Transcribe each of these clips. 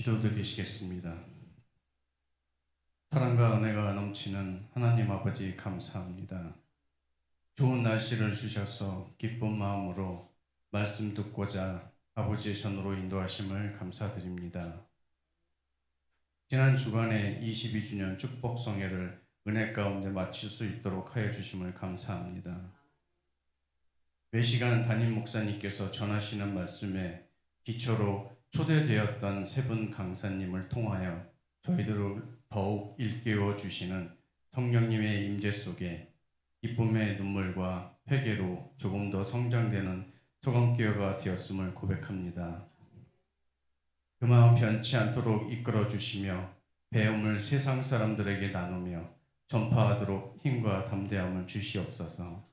기도드리시겠습니다. 사랑과 은혜가 넘치는 하나님 아버지 감사합니다. 좋은 날씨를 주셔서 기쁜 마음으로 말씀 듣고자 아버지의 전으로 인도하심을 감사드립니다. 지난 주간에 22주년 축복성회를 은혜 가운데 마칠 수 있도록 하여 주심을 감사합니다. 매 시간 담임 목사님께서 전하시는 말씀에 기초로 초대되었던 세 분 강사님을 통하여 저희들을 더욱 일깨워 주시는 성령님의 임재 속에 기쁨의 눈물과 회개로 조금 더 성장되는 소강교회가 되었음을 고백합니다. 그 마음 변치 않도록 이끌어 주시며 배움을 세상 사람들에게 나누며 전파하도록 힘과 담대함을 주시옵소서.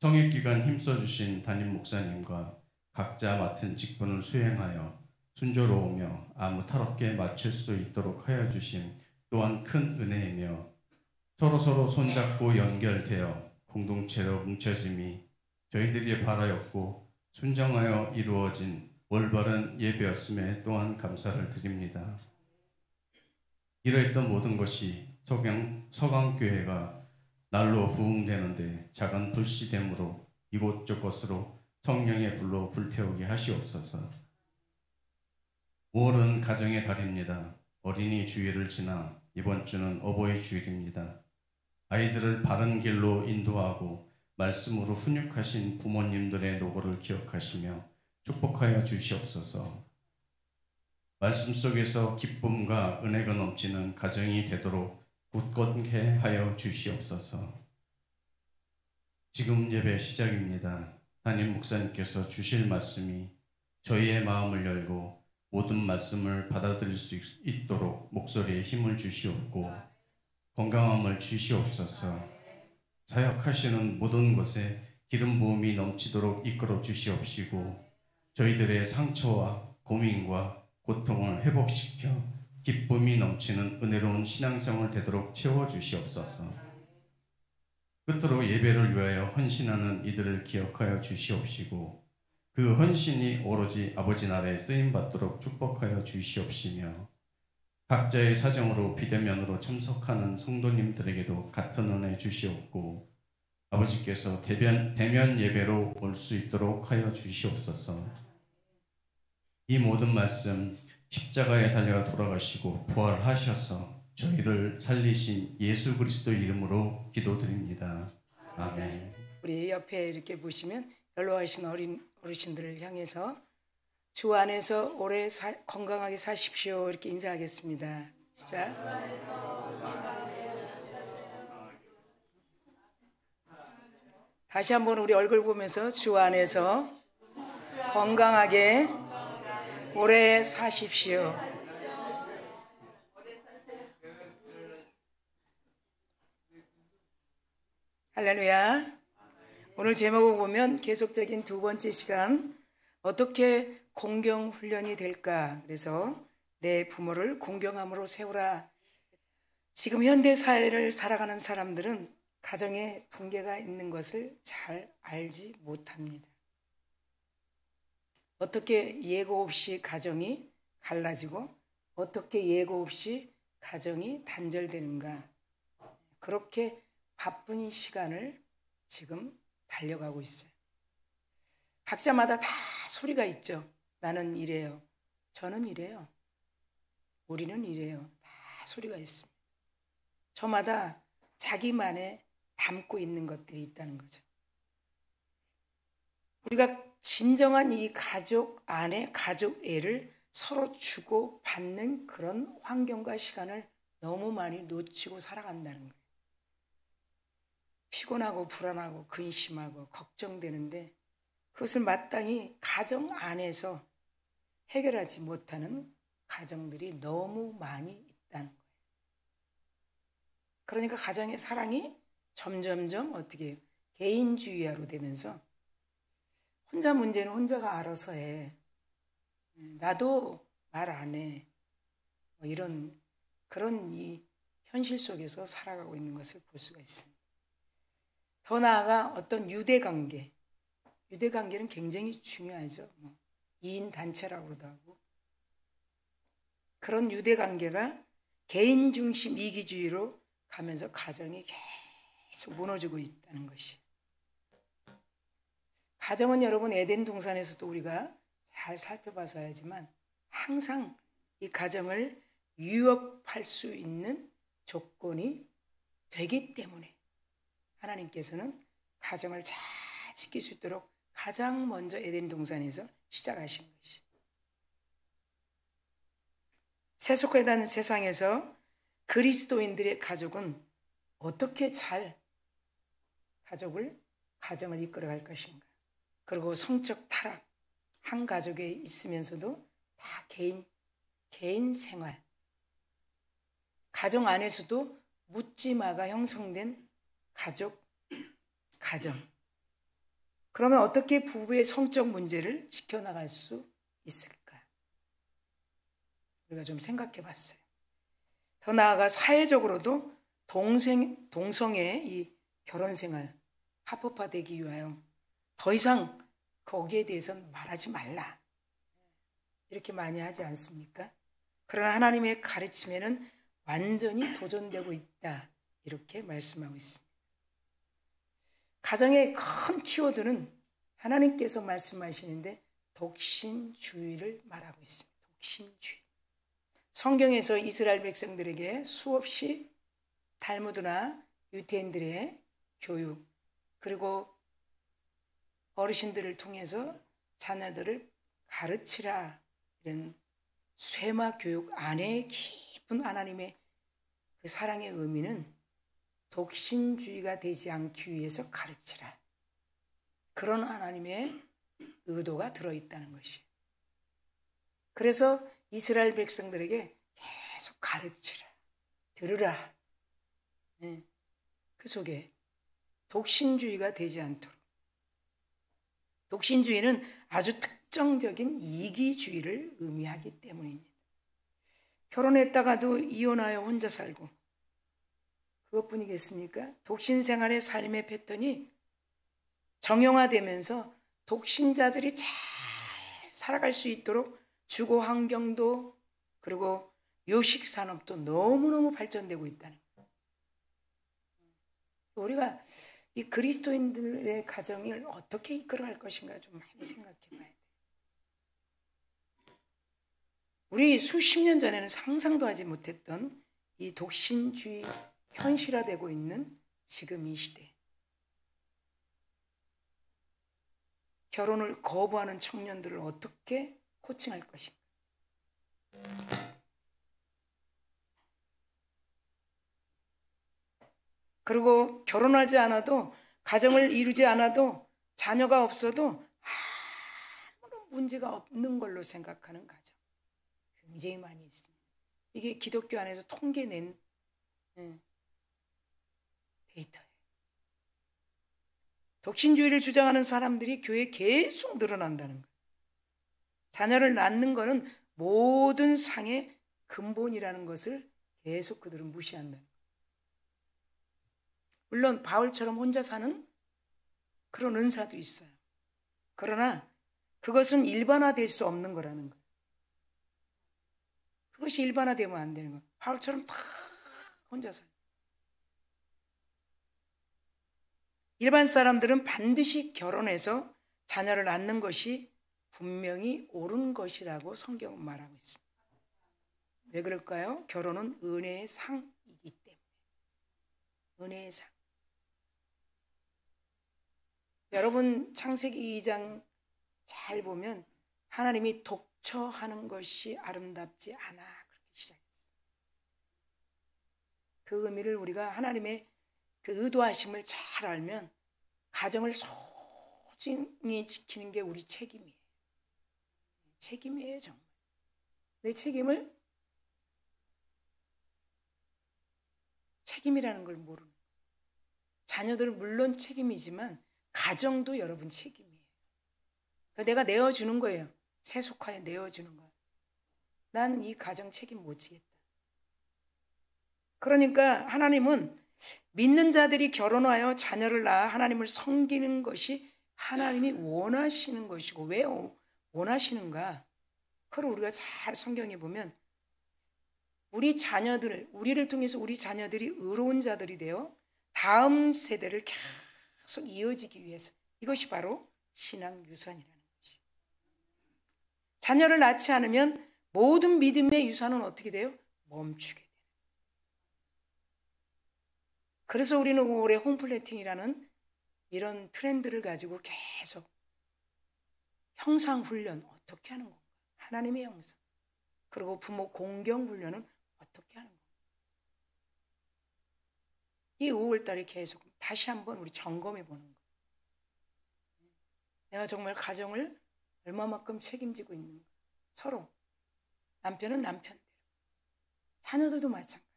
성회기간 힘써주신 담임 목사님과 각자 맡은 직분을 수행하여 순조로우며 아무 탈 없게 마칠 수 있도록 하여 주심 또한 큰 은혜이며 서로서로 손잡고 연결되어 공동체로 뭉쳐짐이 저희들이 바라였고 순정하여 이루어진 올바른 예배였음에 또한 감사를 드립니다. 이러했던 모든 것이 서강교회가 날로 부흥되는데 작은 불씨됨으로 이곳저곳으로 성령의 불로 불태우게 하시옵소서. 5월은 가정의 달입니다. 어린이 주일을 지나 이번 주는 어버이 주일입니다. 아이들을 바른 길로 인도하고 말씀으로 훈육하신 부모님들의 노고를 기억하시며 축복하여 주시옵소서. 말씀 속에서 기쁨과 은혜가 넘치는 가정이 되도록 굳건케 하여 주시옵소서. 지금 예배 시작입니다. 담임 목사님께서 주실 말씀이 저희의 마음을 열고 모든 말씀을 받아들일 수 있도록 목소리에 힘을 주시옵고 건강함을 주시옵소서. 사역하시는 모든 곳에 기름 부음이 넘치도록 이끌어 주시옵시고 저희들의 상처와 고민과 고통을 회복시켜 기쁨이 넘치는 은혜로운 신앙생활 되도록 채워주시옵소서. 끝으로 예배를 위하여 헌신하는 이들을 기억하여 주시옵시고 그 헌신이 오로지 아버지 나라에 쓰임받도록 축복하여 주시옵시며 각자의 사정으로 비대면으로 참석하는 성도님들에게도 같은 은혜 주시옵고 아버지께서 대면 예배로 올 수 있도록 하여 주시옵소서. 이 모든 말씀 십자가에 달려 돌아가시고 부활하셔서 저희를 살리신 예수 그리스도 이름으로 기도드립니다. 아멘. 우리 옆에 이렇게 보시면 연로하신 어르신들을 향해서 주 안에서 오래 건강하게 사십시오 이렇게 인사하겠습니다. 시작. 다시 한번 우리 얼굴 보면서 주 안에서 건강하게 오래 사십시오. 할렐루야. 오늘 제목을 보면 계속적인 두 번째 시간 어떻게 공경 훈련이 될까? 그래서 내 부모를 공경함으로 세우라. 지금 현대 사회를 살아가는 사람들은 가정에 붕괴가 있는 것을 잘 알지 못합니다. 어떻게 예고 없이 가정이 갈라지고 어떻게 예고 없이 가정이 단절되는가? 그렇게 바쁜 시간을 지금 달려가고 있어요. 각자마다 다 소리가 있죠. 나는 이래요. 저는 이래요. 우리는 이래요. 다 소리가 있습니다. 저마다 자기만의 담고 있는 것들이 있다는 거죠. 우리가 진정한 이 가족 안에 가족애를 서로 주고 받는 그런 환경과 시간을 너무 많이 놓치고 살아간다는 거예요. 피곤하고 불안하고 근심하고 걱정되는데 그것을 마땅히 가정 안에서 해결하지 못하는 가정들이 너무 많이 있다는 거예요. 그러니까 가정의 사랑이 점점점 어떻게 해요? 개인주의화로 되면서 혼자 문제는 혼자가 알아서 해. 나도 말 안 해. 이런 그런 이 현실 속에서 살아가고 있는 것을 볼 수가 있습니다. 더 나아가 어떤 유대관계, 유대관계는 굉장히 중요하죠. 2인 단체라고도 하고 그런 유대 관계가 개인 중심 이기주의로 가면서 가정이 계속 무너지고 있다는 것이. 가정은 여러분 에덴 동산에서도 우리가 잘 살펴봐서 알지만 항상 이 가정을 위협할 수 있는 조건이 되기 때문에 하나님께서는 가정을 잘 지킬 수 있도록 가장 먼저 에덴 동산에서 시작하신 것이. 세속화된 세상에서 그리스도인들의 가족은 어떻게 잘 가정을 이끌어갈 것인가. 그리고 성적 타락, 한 가족에 있으면서도 다 개인 생활, 가정 안에서도 묻지마가 형성된 가정. 그러면 어떻게 부부의 성적 문제를 지켜나갈 수 있을까? 우리가 좀 생각해 봤어요. 더 나아가 사회적으로도 동성의 이 결혼 생활 합법화되기 위하여 더 이상 거기에 대해서는 말하지 말라. 이렇게 많이 하지 않습니까? 그러나 하나님의 가르침에는 완전히 도전되고 있다. 이렇게 말씀하고 있습니다. 가정의 큰 키워드는 하나님께서 말씀하시는데 독신주의를 말하고 있습니다. 독신주의. 성경에서 이스라엘 백성들에게 수없이 탈무드나 유대인들의 교육 그리고 어르신들을 통해서 자녀들을 가르치라 이런 쇠마 교육 안에 깊은 하나님의 그 사랑의 의미는 독신주의가 되지 않기 위해서 가르치라. 그런 하나님의 의도가 들어있다는 것이. 그래서 이스라엘 백성들에게 계속 가르치라. 들으라. 그 속에 독신주의가 되지 않도록. 독신주의는 아주 특정적인 이기주의를 의미하기 때문입니다. 결혼했다가도 이혼하여 혼자 살고 그것뿐이겠습니까? 독신 생활의 삶의 패턴이 정형화되면서 독신자들이 잘 살아갈 수 있도록 주거 환경도 그리고 요식 산업도 너무너무 발전되고 있다는 거예요. 우리가 이 그리스도인들의 가정을 어떻게 이끌어갈 것인가 좀 많이 생각해 봐야 돼요. 우리 수십 년 전에는 상상도 하지 못했던 이 독신주의 현실화되고 있는 지금 이 시대. 결혼을 거부하는 청년들을 어떻게 코칭할 것인가. 그리고 결혼하지 않아도 가정을 이루지 않아도 자녀가 없어도 아무런 문제가 없는 걸로 생각하는 가정 굉장히 많이 있습니다. 이게 기독교 안에서 통계낸 데이터예요. 독신주의를 주장하는 사람들이 교회에 계속 늘어난다는 거예요. 자녀를 낳는 것은 모든 상의 근본이라는 것을 계속 그들은 무시한다는 거예요. 물론 바울처럼 혼자 사는 그런 은사도 있어요. 그러나 그것은 일반화될 수 없는 거라는 거예요. 그것이 일반화되면 안 되는 거예요. 바울처럼 다 혼자 살아요. 일반 사람들은 반드시 결혼해서 자녀를 낳는 것이 분명히 옳은 것이라고 성경은 말하고 있습니다. 왜 그럴까요? 결혼은 은혜의 상이기 때문에. 은혜의 상. 여러분 창세기 2장 잘 보면 하나님이 독처하는 것이 아름답지 않아 그렇게 시작했어요. 그 의미를 우리가 하나님의 그 의도하심을 잘 알면 가정을 소중히 지키는 게 우리 책임이에요. 책임이에요 정말. 내 책임이라는 걸 모르는 거예요. 자녀들은 물론 책임이지만 가정도 여러분 책임이에요. 그러니까 내가 내어주는 거예요. 세속화에 내어주는 거예요. 나는 이 가정 책임 못 지겠다. 그러니까 하나님은 믿는 자들이 결혼하여 자녀를 낳아 하나님을 섬기는 것이 하나님이 원하시는 것이고 왜 원하시는가? 그걸 우리가 잘 성경에 보면 우리를 통해서 우리 자녀들이 의로운 자들이 되어 다음 세대를 계속 이어지기 위해서, 이것이 바로 신앙 유산이라는 것이. 자녀를 낳지 않으면 모든 믿음의 유산은 어떻게 돼요? 멈추게 돼요. 그래서 우리는 올해 홈플랜팅이라는 이런 트렌드를 가지고 계속 형상 훈련 어떻게 하는 건가? 하나님의 형상. 그리고 부모 공경 훈련은 어떻게 하는 건가? 이 5월 달에 계속 다시 한번 우리 점검해 보는 거예요. 내가 정말 가정을 얼마만큼 책임지고 있는가? 서로. 남편은 남편대로. 자녀들도 마찬가지.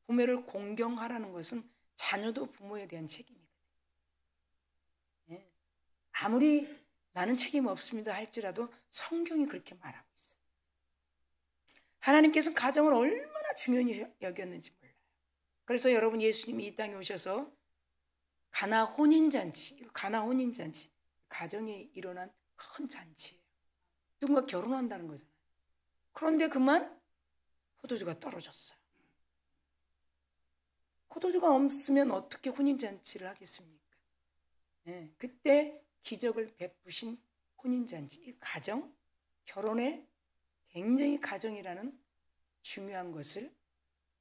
부모를 공경하라는 것은 자녀도 부모에 대한 책임이거든요. 아무리 나는 책임 없습니다 할지라도 성경이 그렇게 말하고 있어요. 하나님께서는 가정을 얼마나 중요히 여겼는지 몰라요. 그래서 여러분, 예수님이 이 땅에 오셔서 가나 혼인잔치, 가정에 일어난 큰 잔치예요. 누군가 결혼한다는 거잖아요. 그런데 그만 포도주가 떨어졌어요. 포도주가 없으면 어떻게 혼인잔치를 하겠습니까? 그때 기적을 베푸신 혼인잔치, 이 가정, 결혼에 굉장히 가정이라는 중요한 것을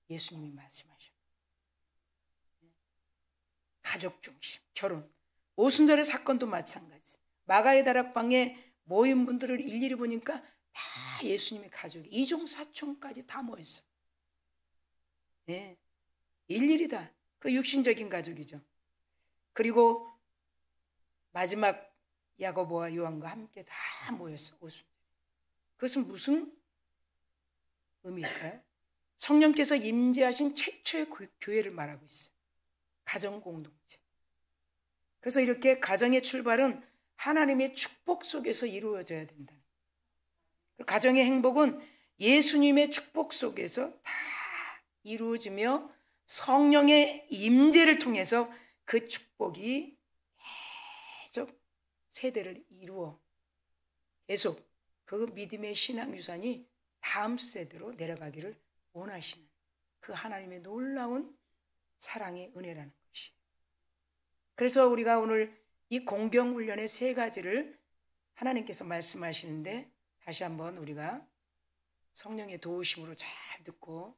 예수님이 말씀하셨어요. 가족 중심, 결혼. 오순절의 사건도 마찬가지. 마가의 다락방에 모인 분들을 일일이 보니까 다 예수님의 가족이, 이종 사촌까지 다 모였어요. 일일이 다 그 육신적인 가족이죠. 그리고 마지막 야고보와 요한과 함께 다 모였어. 오순절. 그것은 무슨 의미일까요? 성령께서 임재하신 최초의 교회를 말하고 있어요. 가정 공동체. 그래서 이렇게 가정의 출발은 하나님의 축복 속에서 이루어져야 된다. 가정의 행복은 예수님의 축복 속에서 다 이루어지며 성령의 임재를 통해서 그 축복이 계속 세대를 이루어 계속 그 믿음의 신앙 유산이 다음 세대로 내려가기를 원하시는 그 하나님의 놀라운 사랑의 은혜라는 것이. 그래서 우리가 오늘 이 공경훈련의 3가지를 하나님께서 말씀하시는데 다시 한번 우리가 성령의 도우심으로 잘 듣고,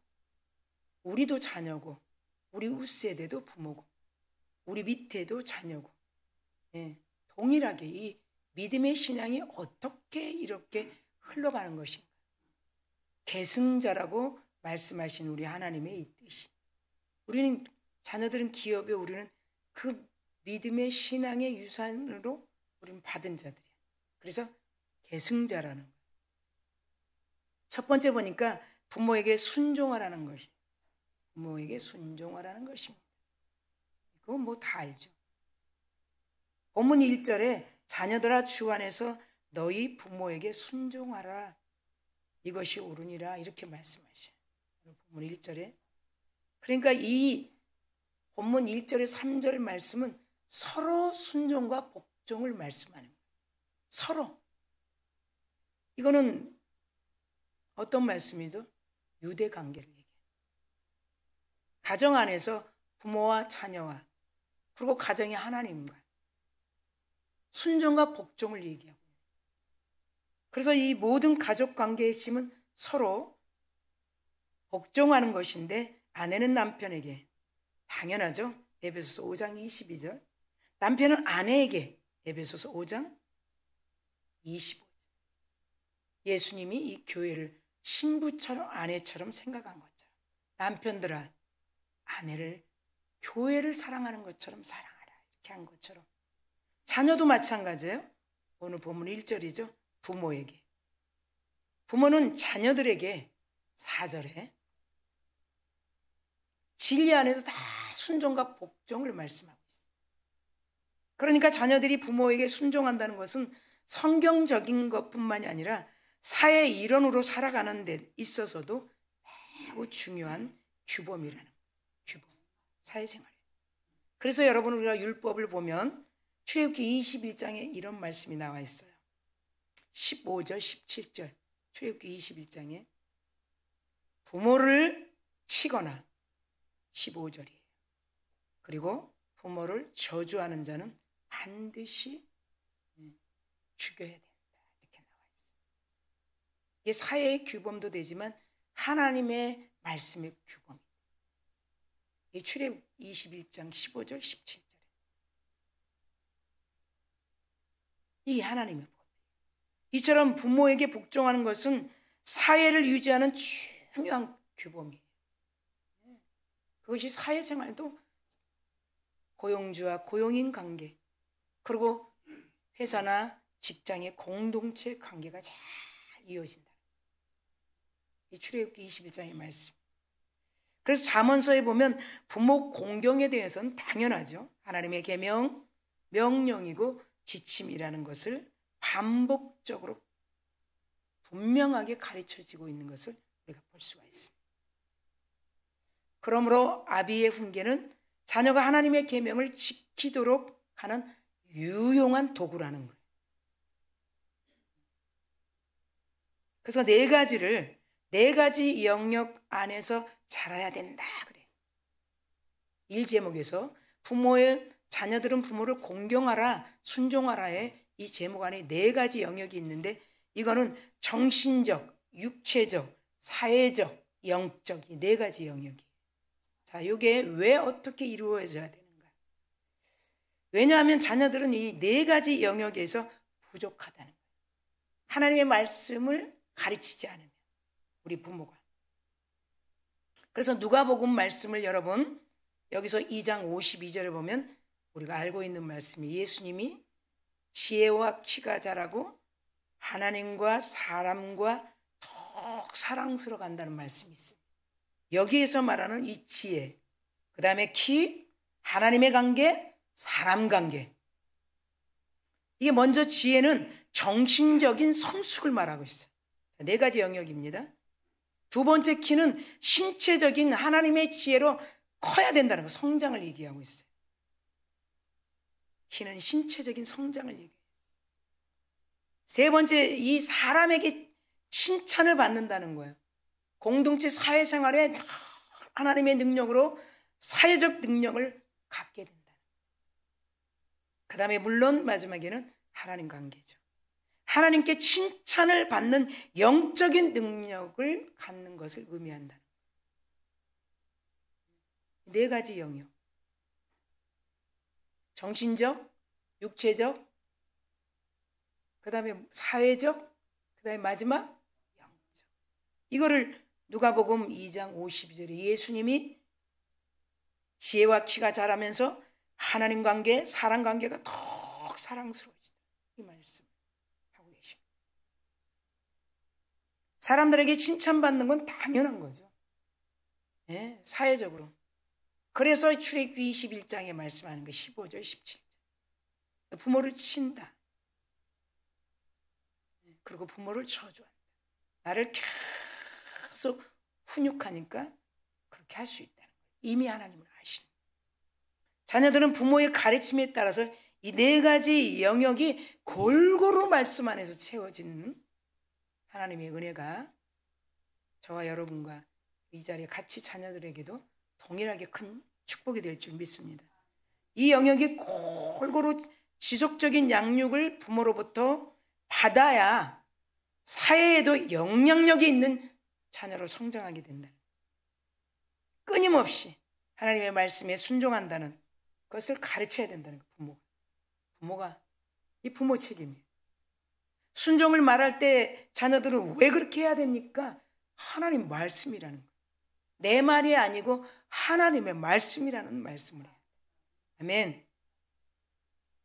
우리도 자녀고 우리 윗세대도 부모고 우리 밑에도 자녀고, 동일하게 이 믿음의 신앙이 어떻게 이렇게 흘러가는 것인가. 계승자라고 말씀하신 우리 하나님의 이 뜻이, 우리는 자녀들은 기업에, 우리는 그 믿음의 신앙의 유산으로 우리는 받은 자들이야. 그래서 계승자라는 거예요. 첫 번째 보니까 부모에게 순종하라는 것이, 부모에게 순종하라는 것입니다. 그건 뭐 다 알죠. 본문 1절에 자녀들아 주 안에서 너희 부모에게 순종하라, 이것이 옳으니라, 이렇게 말씀하셔요. 본문 1절에. 그러니까 이 본문 1절에 3절 말씀은 서로 순종과 복종을 말씀하는 거예요. 서로. 이거는 어떤 말씀이죠? 유대 관계를 얘기해요. 가정 안에서 부모와 자녀와, 그리고 가정의 하나님과 순종과 복종을 얘기하고, 그래서 이 모든 가족 관계의 핵심은 서로 복종하는 것인데, 아내는 남편에게, 당연하죠. 에베소서 5장 22절. 남편은 아내에게, 에베소서 5장 25절. 예수님이 이 교회를 신부처럼, 아내처럼 생각한 것처럼, 남편들아 아내를, 교회를 사랑하는 것처럼 사랑하라, 이렇게 한 것처럼 자녀도 마찬가지예요. 오늘 본문 1절이죠. 부모에게, 부모는 자녀들에게 4절에 진리 안에서 다 순종과 복종을 말씀하고 있어요. 그러니까 자녀들이 부모에게 순종한다는 것은 성경적인 것뿐만이 아니라 사회 일원으로 살아가는 데 있어서도 매우 중요한 규범이라는 거예요. 규범, 사회생활에. 그래서 여러분, 우리가 율법을 보면 출애굽기 21장에 이런 말씀이 나와 있어요. 15절, 17절, 출애굽기 21장에 부모를 치거나 15절이에요. 그리고 부모를 저주하는 자는 반드시 죽여야 된다. 이렇게 나와 있어요. 이게 사회의 규범도 되지만 하나님의 말씀의 규범입니다. 이 출애굽 21장 15절 17절에 이 하나님의 법. 이처럼 부모에게 복종하는 것은 사회를 유지하는 중요한 규범이에요. 그것이 사회생활도 고용주와 고용인 관계, 그리고 회사나 직장의 공동체 관계가 잘 이어진다. 이 출애굽기 21장의 말씀. 그래서 잠언서에 보면 부모 공경에 대해서는 당연하죠. 하나님의 계명, 명령이고 지침이라는 것을 반복적으로 분명하게 가르쳐지고 있는 것을 우리가 볼 수가 있습니다. 그러므로 아비의 훈계는 자녀가 하나님의 계명을 지키도록 하는 유용한 도구라는 거예요. 그래서 네 가지 영역 안에서 자라야 된다 그래요. 1제목에서 부모의 자녀들은 부모를 공경하라, 순종하라의 이 제목 안에 4가지 영역이 있는데 이거는 정신적, 육체적, 사회적, 영적 이 4가지 영역이에요. 자, 이게 왜 어떻게 이루어져야 되는가? 왜냐하면 자녀들은 이 4가지 영역에서 부족하다는 거예요. 하나님의 말씀을 가르치지 않으면 우리 부모가. 그래서 누가복음 말씀을 여러분 여기서 2장 52절을 보면 우리가 알고 있는 말씀이 예수님이 지혜와 키가 자라고 하나님과 사람과 더욱 사랑스러워 간다는 말씀이 있어요. 여기에서 말하는 이 지혜, 그 다음에 키, 하나님의 관계, 사람 관계. 이게 먼저 지혜는 정신적인 성숙을 말하고 있어요. 4가지 영역입니다. 두 번째 키는 신체적인 하나님의 지혜로 커야 된다는 거, 성장을 얘기하고 있어요. 키는 신체적인 성장을 얘기해요. 세 번째, 이 사람에게 칭찬을 받는다는 거예요. 공동체 사회생활에 하나님의 능력으로 사회적 능력을 갖게 된다. 그 다음에 물론 마지막에는 하나님 관계죠. 하나님께 칭찬을 받는 영적인 능력을 갖는 것을 의미한다. 4가지 영역. 정신적, 육체적, 그 다음에 사회적, 그 다음에 마지막 영적. 이거를 누가복음 2장 52절에 예수님이 지혜와 키가 자라면서 하나님 관계, 사람 관계가 더욱 사랑스러워지다. 이 말씀 하고 계십니다. 사람들에게 칭찬받는 건 당연한 거죠. 네, 사회적으로. 그래서 출애굽기 21장에 말씀하는 거 15절, 17절. 부모를 친다. 그리고 부모를 저주한다. 나를 계속 훈육하니까 그렇게 할 수 있다는 거예요. 이미 하나님은 아시는 거예요. 자녀들은 부모의 가르침에 따라서 이 4가지 영역이 골고루 말씀 안에서 채워지는 하나님의 은혜가 저와 여러분과 이 자리에 같이 자녀들에게도 동일하게 큰 축복이 될 줄 믿습니다. 이 영역이 골고루 지속적인 양육을 부모로부터 받아야 사회에도 영향력이 있는 자녀로 성장하게 된다. 끊임없이 하나님의 말씀에 순종한다는 것을 가르쳐야 된다는 거예요. 부모가 이 부모 책임이에요. 순종을 말할 때 자녀들은 왜 그렇게 해야 됩니까? 하나님 말씀이라는 거예요. 내 말이 아니고 하나님의 말씀이라는 말씀을 해요. 아멘.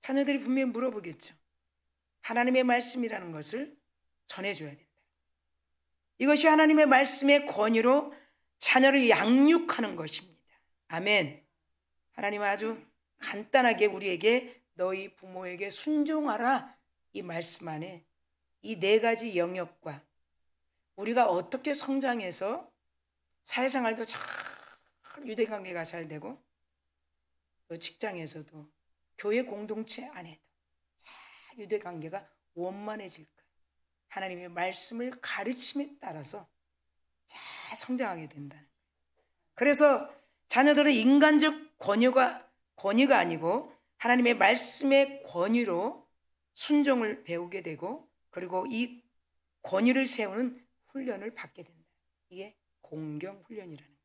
자녀들이 분명히 물어보겠죠. 하나님의 말씀이라는 것을 전해줘야 된다. 이것이 하나님의 말씀의 권위로 자녀를 양육하는 것입니다. 아멘. 하나님은 아주 간단하게 우리에게 너희 부모에게 순종하라 이 말씀 안에 이 4가지 영역과 우리가 어떻게 성장해서 사회생활도 잘 유대관계가 잘 되고 또 직장에서도 교회 공동체 안에도 잘 유대관계가 원만해질까 하나님의 말씀을 가르침에 따라서 잘 성장하게 된다는 거예요. 그래서 자녀들은 인간적 권위가 아니고 하나님의 말씀의 권위로 순종을 배우게 되고 그리고 이 권위를 세우는 훈련을 받게 된다. 이게 공경 훈련이라는 거예요.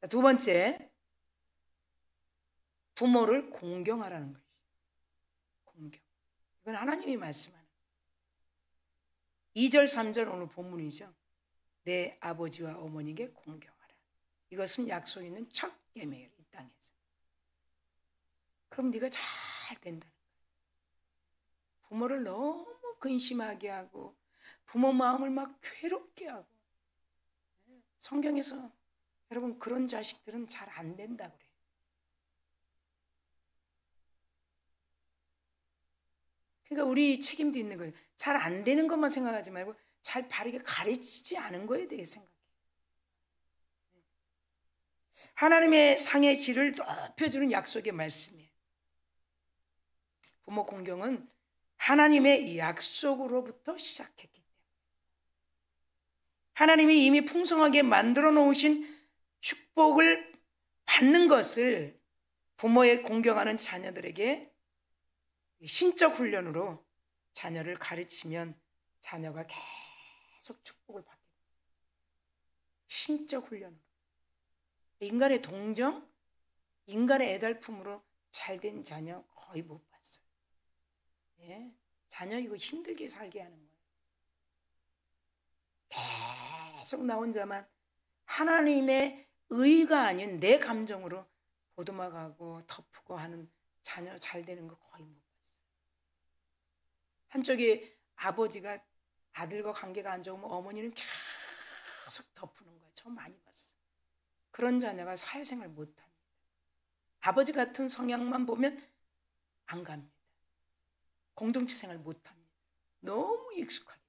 두 번째, 부모를 공경하라는 것이죠. 공경. 이건 하나님이 말씀하는 거예요. 2절, 3절 오늘 본문이죠. 내 아버지와 어머니에게 공경하라. 이것은 약속 있는 첫 계명이에요. 이 땅에서. 그럼 네가 잘 된다는 거예요. 부모를 너무 근심하게 하고 부모 마음을 막 괴롭게 하고 성경에서 여러분 그런 자식들은 잘 안 된다고 그래요. 그러니까 우리 책임도 있는 거예요. 잘 안 되는 것만 생각하지 말고 잘 바르게 가르치지 않은 거에 대해 생각해요. 하나님의 상의 질을 높여주는 약속의 말씀이에요. 부모 공경은 하나님의 약속으로부터 시작했기 때문에 하나님이 이미 풍성하게 만들어 놓으신 축복을 받는 것을 부모의 공경하는 자녀들에게 신적 훈련으로 자녀를 가르치면 자녀가 계속 축복을 받게 됩니다. 신적 훈련으로. 인간의 동정, 인간의 애달픔으로 잘된 자녀 거의 못 봤어요. 예? 자녀 이거 힘들게 살게 하는 거예요. 계속 나 혼자만 하나님의 의가 아닌 내 감정으로 보듬어가고 덮고 하는 자녀 잘 되는 거 거의 못 봤어요. 한쪽에 아버지가 아들과 관계가 안 좋으면 어머니는 계속 덮는 거예요. 저 많이 봤어요. 그런 자녀가 사회생활 못합니다. 아버지 같은 성향만 보면 안 갑니다. 공동체 생활 못합니다. 너무 익숙하게.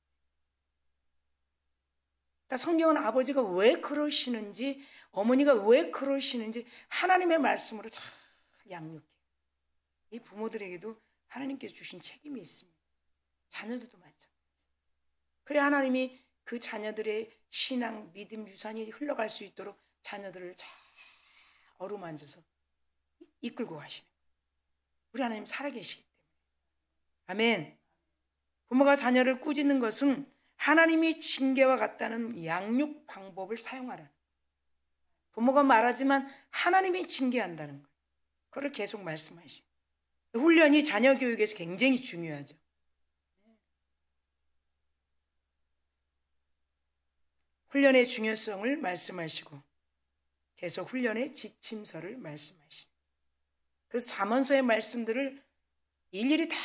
그러니까 성경은 아버지가 왜 그러시는지 어머니가 왜 그러시는지 하나님의 말씀으로 잘 양육해요. 이 부모들에게도 하나님께서 주신 책임이 있습니다. 자녀들도 마찬가지예요. 그래 하나님이 그 자녀들의 신앙, 믿음, 유산이 흘러갈 수 있도록 자녀들을 잘 어루만져서 이끌고 가시는 거예요. 우리 하나님 살아계시기 때문에. 아멘. 부모가 자녀를 꾸짖는 것은 하나님이 징계와 같다는 양육 방법을 사용하라는 거예요. 부모가 말하지만 하나님이 징계한다는 거예요. 그걸 계속 말씀하시고. 훈련이 자녀 교육에서 굉장히 중요하죠. 훈련의 중요성을 말씀하시고 계속 훈련의 지침서를 말씀하시고 그래서 잠언서의 말씀들을 일일이 다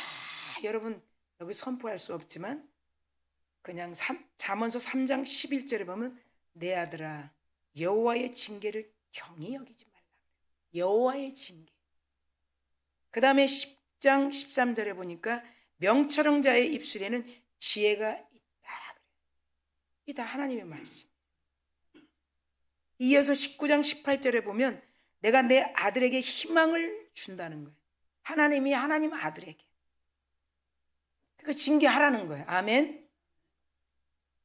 여러분 여기 선포할 수 없지만 그냥 잠언서 3장 11절에 보면 내 아들아 여호와의 징계를 경히 여기지 말라. 여호와의 징계. 그 다음에 10장 13절에 보니까 명철형자의 입술에는 지혜가 있다. 이게 다 하나님의 말씀. 이어서 19장 18절에 보면 내가 내 아들에게 희망을 준다는 거예요. 하나님이 하나님 아들에게. 그러니까 징계하라는 거예요. 아멘.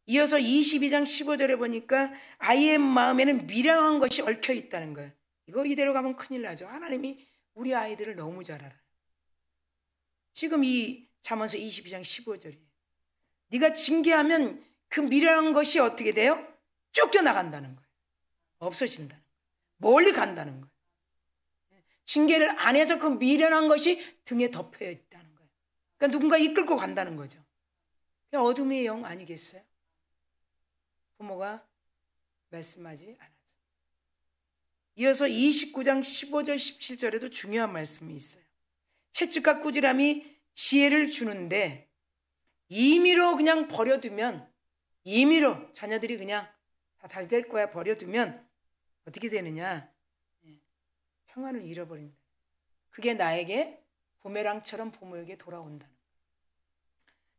이어서 22장 15절에 보니까 아이의 마음에는 미련한 것이 얽혀 있다는 거예요. 이거 이대로 가면 큰일 나죠. 하나님이 우리 아이들을 너무 잘 알아요. 지금 이 잠언서 22장 15절이에요. 네가 징계하면 그 미련한 것이 어떻게 돼요? 쫓겨나간다는 거예요. 없어진다는 거예요. 멀리 간다는 거예요. 징계를 안 해서 그 미련한 것이 등에 덮여 있다는 거예요. 그러니까 누군가 이끌고 간다는 거죠. 어둠의 영 아니겠어요? 부모가 말씀하지 않아서. 이어서 29장 15절 17절에도 중요한 말씀이 있어요. 채찍과 꾸지람이 지혜를 주는데 임의로 그냥 버려두면 임의로 자녀들이 그냥 다 잘 될 거야 버려두면 어떻게 되느냐? 평안을 잃어버린다. 그게 나에게 부메랑처럼 부모에게 돌아온다는 거예요.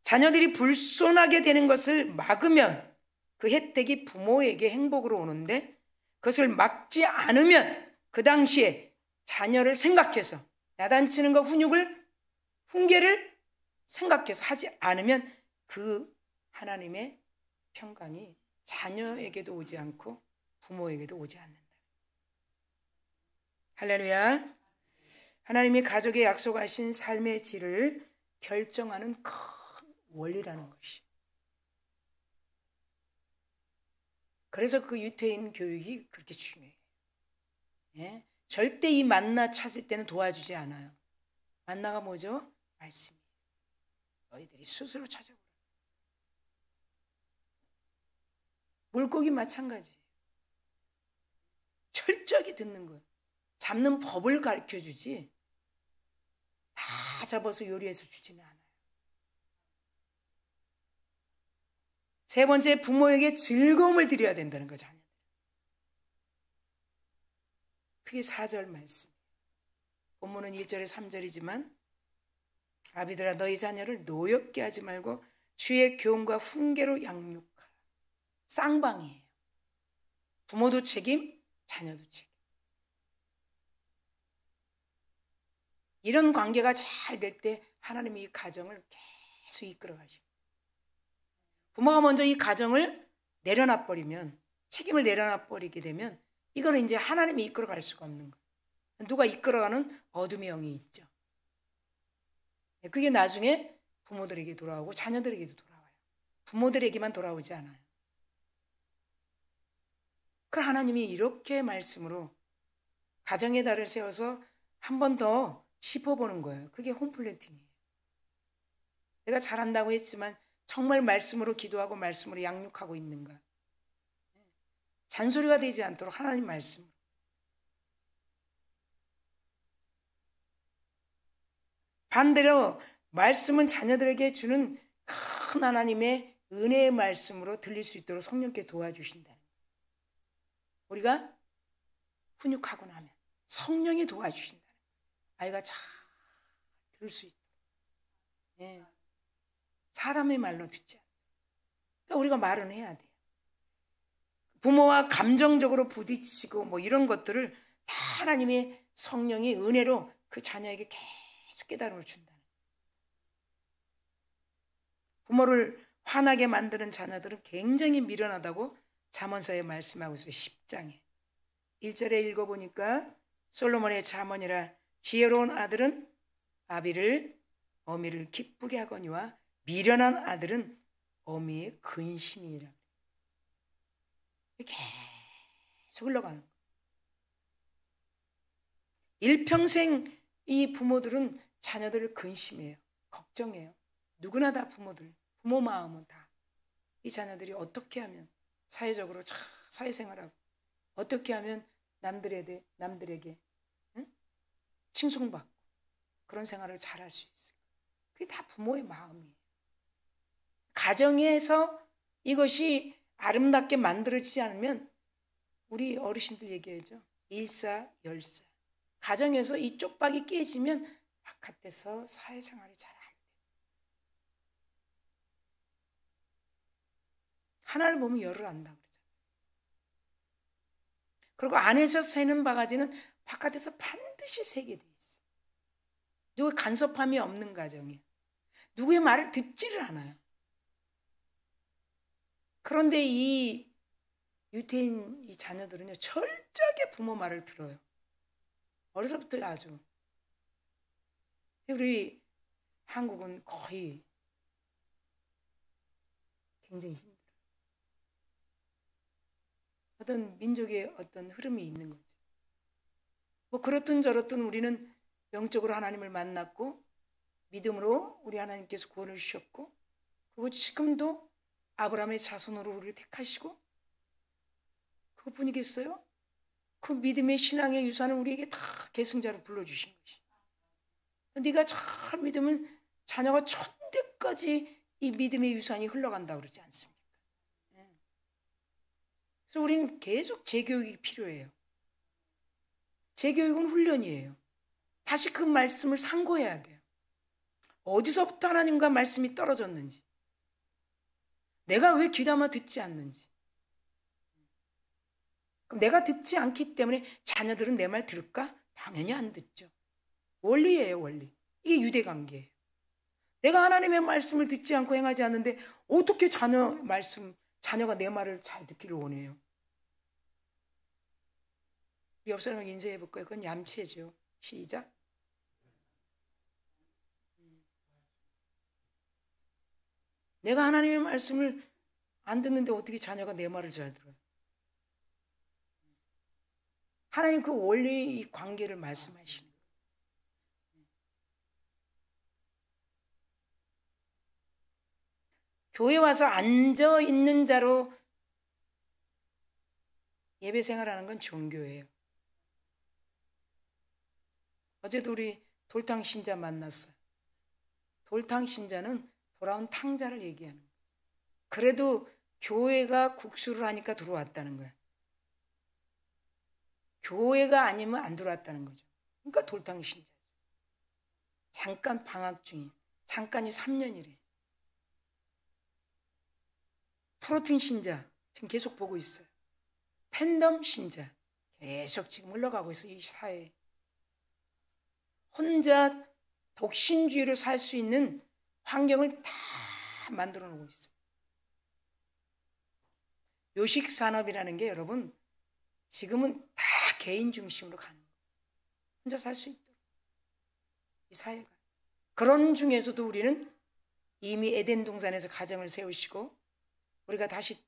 자녀들이 불손하게 되는 것을 막으면 그 혜택이 부모에게 행복으로 오는데 그것을 막지 않으면 그 당시에 자녀를 생각해서 야단치는 거 훈계를 생각해서 하지 않으면 그 하나님의 평강이 자녀에게도 오지 않고 부모에게도 오지 않는다. 할렐루야. 하나님이 가족에 약속하신 삶의 질을 결정하는 큰 원리라는 것이. 그래서 그 유태인 교육이 그렇게 중요해요. 예? 절대 이 만나 찾을 때는 도와주지 않아요. 만나가 뭐죠? 말씀이에요. 너희들이 스스로 찾아보라. 물고기 마찬가지예요. 철저하게 듣는 거예요. 잡는 법을 가르쳐주지 다 잡아서 요리해서 주지는 않아요. 세 번째, 부모에게 즐거움을 드려야 된다는 거, 자녀들. 그게 4절 말씀이에요. 본문은 1절에 3절이지만 아비들아 너희 자녀를 노엽게 하지 말고 주의 교훈과 훈계로 양육하라. 쌍방이에요. 부모도 책임, 자녀도 책임. 이런 관계가 잘 될 때 하나님이 이 가정을 계속 이끌어 가십니다. 부모가 먼저 이 가정을 내려놔 버리면, 책임을 내려놔 버리게 되면 이거는 이제 하나님이 이끌어 갈 수가 없는 거예요. 누가 이끌어가는 어둠의 영이 있죠. 그게 나중에 부모들에게 돌아오고 자녀들에게도 돌아와요. 부모들에게만 돌아오지 않아요. 그 하나님이 이렇게 말씀으로 가정의 달을 세워서 한 번 더 짚어보는 거예요. 그게 홈플랜팅이에요. 내가 잘한다고 했지만 정말 말씀으로 기도하고 말씀으로 양육하고 있는가? 잔소리가 되지 않도록 하나님 말씀으로. 반대로 말씀은 자녀들에게 주는 큰 하나님의 은혜의 말씀으로 들릴 수 있도록 성령께 도와주신다. 우리가 훈육하고 나면 성령이 도와주신다. 아이가 잘 들을 수 있도록. 예. 사람의 말로 듣지 않아요. 그러니까 우리가 말은 해야 돼요. 부모와 감정적으로 부딪히고 뭐 이런 것들을 다 하나님의 성령이 은혜로 그 자녀에게 계속 깨달음을 준다는 거예요. 부모를 화나게 만드는 자녀들은 굉장히 미련하다고 잠언서에 말씀하고 있어요. 10장에 1절에 읽어보니까 솔로몬의 잠언이라 지혜로운 아들은 아비를 어미를 기쁘게 하거니와 미련한 아들은 어미의 근심이라. 계속 흘러가는 거예요. 일평생 이 부모들은 자녀들을 근심해요. 걱정해요. 누구나 다 부모들, 부모 마음은 다. 이 자녀들이 어떻게 하면 사회적으로 잘 사회생활하고 어떻게 하면 남들에게 응? 칭송받고 그런 생활을 잘할 수 있을까? 그게 다 부모의 마음이에요. 가정에서 이것이 아름답게 만들어지지 않으면 우리 어르신들 얘기하죠. 일사열사. 가정에서 이 쪽박이 깨지면 바깥에서 사회생활이 잘 안 돼요. 하나를 보면 열을 안다 그러잖아요. 그리고 안에서 새는 바가지는 바깥에서 반드시 새게 돼 있어요. 누구 간섭함이 없는 가정이에요. 누구의 말을 듣지를 않아요. 그런데 이 유태인 이 자녀들은요, 철저하게 부모 말을 들어요. 어려서부터 아주. 우리 한국은 거의 굉장히 힘들어요. 어떤 민족의 어떤 흐름이 있는 거죠. 뭐 그렇든 저렇든 우리는 영적으로 하나님을 만났고 믿음으로 우리 하나님께서 구원을 주셨고 그리고 지금도 아브라함의 자손으로 우리를 택하시고 그것뿐이겠어요? 그 믿음의 신앙의 유산을 우리에게 다 계승자로 불러주신 것이. 네가 잘 믿으면 자녀가 천대까지 이 믿음의 유산이 흘러간다고 그러지 않습니까? 그래서 우리는 계속 재교육이 필요해요. 재교육은 훈련이에요. 다시 그 말씀을 상고해야 돼요. 어디서부터 하나님과 말씀이 떨어졌는지, 내가 왜 귀담아 듣지 않는지. 그럼 내가 듣지 않기 때문에 자녀들은 내 말 들을까? 당연히 안 듣죠. 원리예요, 원리. 이게 유대관계예요. 내가 하나님의 말씀을 듣지 않고 행하지 않는데 어떻게 자녀 말씀, 자녀가 내 말을 잘 듣기를 원해요. 우리 옆 사람에게 인사해 볼 거예요. 그건 얌체죠. 시작. 내가 하나님의 말씀을 안 듣는데 어떻게 자녀가 내 말을 잘 들어요? 하나님 그 원리 이 관계를 말씀하시는 거예요. 교회 와서 앉아 있는 자로 예배 생활하는 건 종교예요. 어제도 우리 돌탕 신자 만났어요. 돌탕 신자는 돌아온 탕자를 얘기하는 거예요. 그래도 교회가 국수를 하니까 들어왔다는 거예요. 교회가 아니면 안 들어왔다는 거죠. 그러니까 돌탕 신자죠. 잠깐 방학 중인, 잠깐이 3년이래. 프로틴 신자 지금 계속 보고 있어요. 팬덤 신자 계속 지금 흘러가고 있어요. 이 사회에. 혼자 독신주의로 살 수 있는 환경을 다 만들어 놓고 있어요. 요식산업이라는 게 여러분 지금은 다 개인 중심으로 가는 거예요. 혼자 살 수 있도록. 이 사회가. 그런 중에서도 우리는 이미 에덴 동산에서 가정을 세우시고 우리가 다시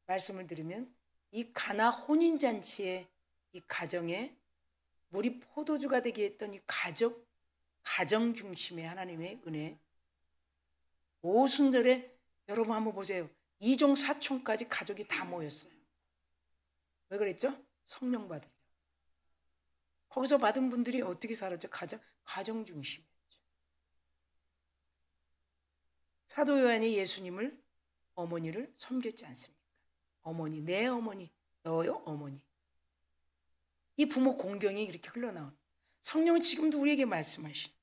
말씀을 드리면 이 가나 혼인잔치의 이 가정에 물이 포도주가 되게 했던 이 가정 중심의 하나님의 은혜. 오순절에 여러분 한번 보세요. 2종 4총까지 가족이 다 모였어요. 왜 그랬죠? 성령 받으려고. 거기서 받은 분들이 어떻게 살았죠? 가정 중심이었죠. 사도 요한이 예수님을 어머니를 섬겼지 않습니까? 어머니, 내 어머니, 너의 어머니. 이 부모 공경이 이렇게 흘러나온. 성령은 지금도 우리에게 말씀하신.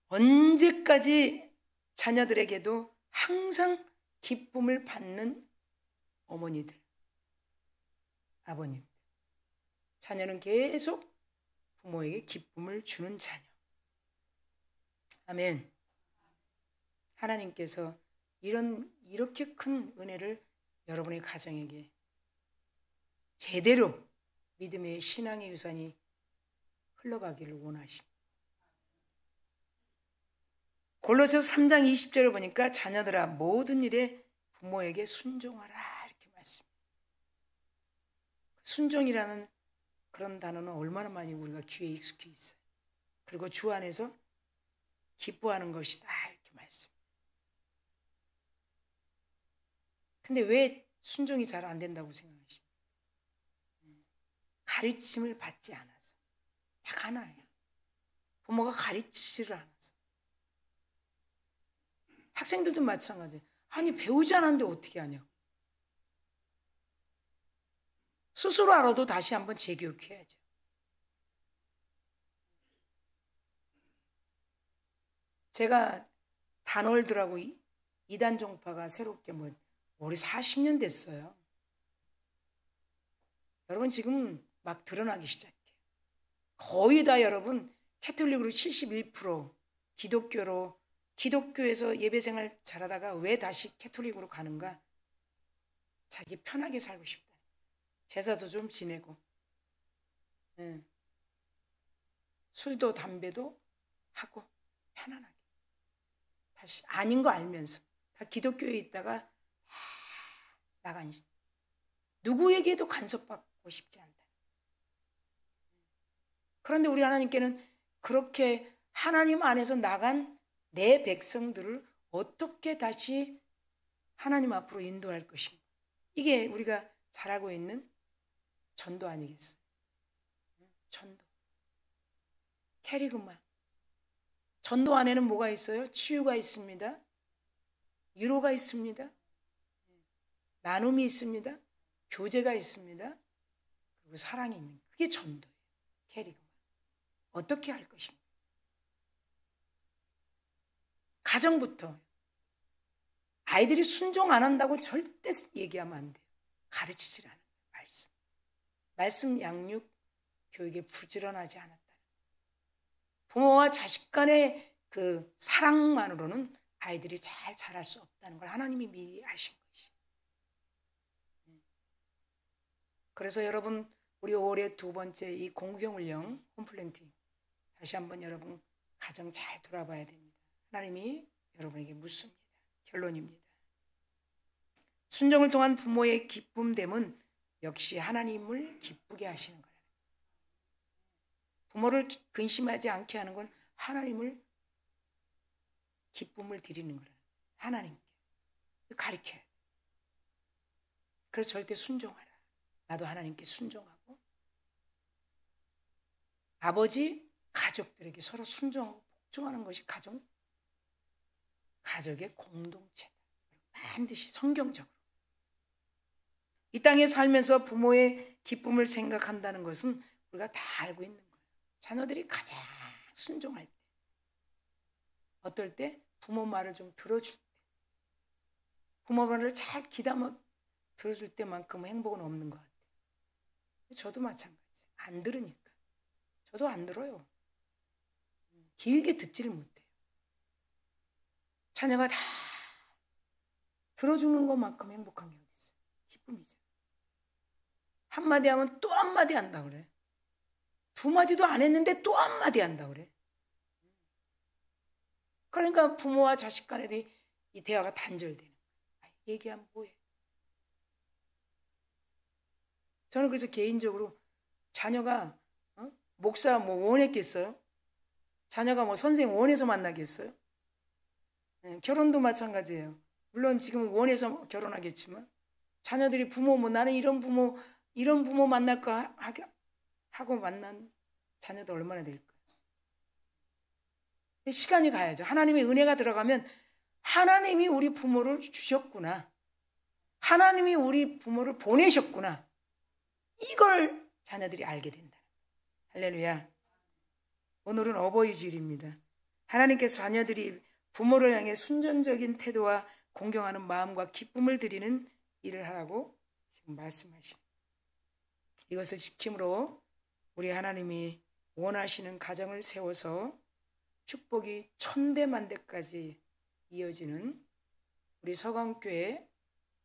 언제까지 자녀들에게도 항상 기쁨을 받는 어머니들, 아버님. 자녀는 계속 부모에게 기쁨을 주는 자녀. 아멘. 하나님께서 이렇게 큰 은혜를 여러분의 가정에게 제대로 믿음의 신앙의 유산이 흘러가기를 원하십니다. 골로새서 3장 20절을 보니까 자녀들아 모든 일에 부모에게 순종하라 이렇게 말씀합니다. 순종이라는 그런 단어는 얼마나 많이 우리가 귀에 익숙해 있어요. 그리고 주 안에서 기뻐하는 것이다 이렇게 말씀합니다. 근데 왜 순종이 잘 안 된다고 생각하십니까? 가르침을 받지 않아서. 딱 하나예요. 부모가 가르치지를 않아서. 학생들도 마찬가지예요. 아니 배우지 않았는데 어떻게 하냐고. 스스로 알아도 다시 한번 재교육해야죠. 제가 단월드라고 이단 종파가 새롭게 우리 40년 됐어요. 여러분 지금 막 드러나기 시작해요. 거의 다 여러분 캐톨릭으로 71%, 기독교에서 예배생활 잘하다가 왜 다시 캐톨릭으로 가는가? 자기 편하게 살고 싶다. 제사도 좀 지내고 술도 담배도 하고 편안하게 다시 아닌 거 알면서 다 기독교에 있다가 나간 누구에게도 간섭받고 싶지 않다. 그런데 우리 하나님께는 그렇게 하나님 안에서 나간 내 백성들을 어떻게 다시 하나님 앞으로 인도할 것인가. 이게 우리가 잘하고 있는 전도 아니겠어요? 전도. 캐리그마. 전도 안에는 뭐가 있어요? 치유가 있습니다. 위로가 있습니다. 나눔이 있습니다. 교제가 있습니다. 그리고 사랑이 있는 그게 전도예요. 캐리그마. 어떻게 할 것인가. 가정부터 아이들이 순종 안 한다고 절대 얘기하면 안 돼요. 가르치질 않아요. 말씀 양육 교육에 부지런하지 않았다. 부모와 자식 간의 그 사랑만으로는 아이들이 잘 자랄 수 없다는 걸 하나님이 미리 아신 것이. 그래서 여러분 우리 올해 두 번째 이 공경훈련 홈플랜팅 다시 한번 여러분 가정 잘 돌아봐야 됩니다. 하나님이 여러분에게 묻습니다. 결론입니다. 순종을 통한 부모의 기쁨됨은 역시 하나님을 기쁘게 하시는 거예요. 부모를 근심하지 않게 하는 건 하나님을 기쁨을 드리는 거예요. 하나님께 가르쳐야 돼. 그래서 절대 순종하라. 나도 하나님께 순종하고 아버지 가족들에게 서로 순종하고 복종하는 것이 가족의 공동체다. 반드시 성경적으로 이 땅에 살면서 부모의 기쁨을 생각한다는 것은 우리가 다 알고 있는 거예요. 자녀들이 가장 순종할 때, 어떨 때 부모 말을 좀 들어줄 때, 부모 말을 잘 귀담아 들어줄 때만큼 행복은 없는 것 같아요. 저도 마찬가지. 안 들으니까. 저도 안 들어요. 길게 듣지를 못해요. 자녀가 다 들어주는 것만큼 행복한 게 어디 있어요? 기쁨이죠. 한마디 하면 또 한마디 한다 그래. 두 마디도 안 했는데 또 한마디 한다 그래. 그러니까 부모와 자식 간에도 이 대화가 단절되는 거야. 얘기하면 뭐해? 저는 그래서 개인적으로 자녀가 목사 뭐 원했겠어요? 자녀가 뭐 선생님 원해서 만나겠어요? 네, 결혼도 마찬가지예요. 물론 지금은 원해서 결혼하겠지만 자녀들이 부모 뭐 나는 이런 부모 만날까 하고 만난 자녀도 얼마나 될까? 시간이 가야죠. 하나님의 은혜가 들어가면 하나님이 우리 부모를 주셨구나. 하나님이 우리 부모를 보내셨구나. 이걸 자녀들이 알게 된다. 할렐루야. 오늘은 어버이 주일입니다. 하나님께서 자녀들이 부모를 향해 순전적인 태도와 공경하는 마음과 기쁨을 드리는 일을 하라고 지금 말씀하시는 이것을 지킴으로 우리 하나님이 원하시는 가정을 세워서 축복이 천대만대까지 이어지는 우리 서강교회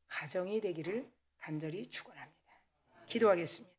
가정이 되기를 간절히 축원합니다. 기도하겠습니다.